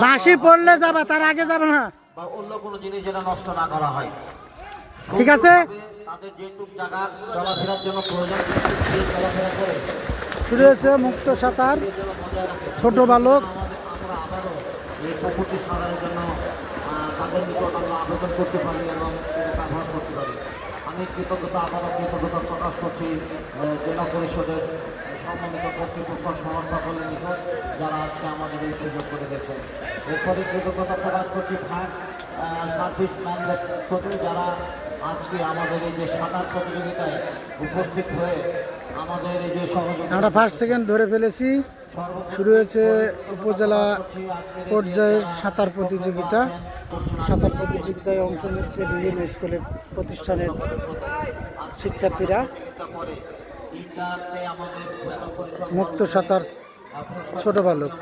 বাঁশি পড়লে যাবে, তার আগে যাবে না। বা অন্য কোনো জিনিস যেন নষ্ট না করা হয়। ঠিক আছে, তাদের যেটুক জায়গা চলাফেরার জন্য প্রয়োজন চলাফেরা করে। শুরু হয়েছে মুক্ত সাঁতার, ছোট বালক। আমরা আবারও এই পুকুরটি সাঁতারের জন্য তাদের নিকট আমরা আবেদন করতে পারি এবং ব্যবহার করতে পারি। আমি আবারও কৃতজ্ঞতা প্রকাশ করছি জেলা পরিষদের সম্মানিত কর্তৃপক্ষ সংস্থাগুলির নিকট, যারা আজকে আমাদের এই সুযোগ করে দিয়েছেন। এরপরে কৃতজ্ঞতা প্রকাশ করছি ফায়ার সার্ভিস ম্যানদের প্রতি, যারা আজকে আমাদের এই যে সাঁতার প্রতিযোগিতায় উপস্থিত হয়ে আমাদের এই যে সহযোগিতা। আমরা ফার্স্ট সেকেন্ড ধরে ফেলেছি। শুরু হয়েছে উপজেলা পর্যায়ের সাঁতার প্রতিযোগিতা। সাঁতার প্রতিযোগিতায় অংশ নিচ্ছে বিভিন্ন স্কুলের প্রতিষ্ঠানের শিক্ষার্থীরা। মুক্ত সাঁতার ছোট বালক।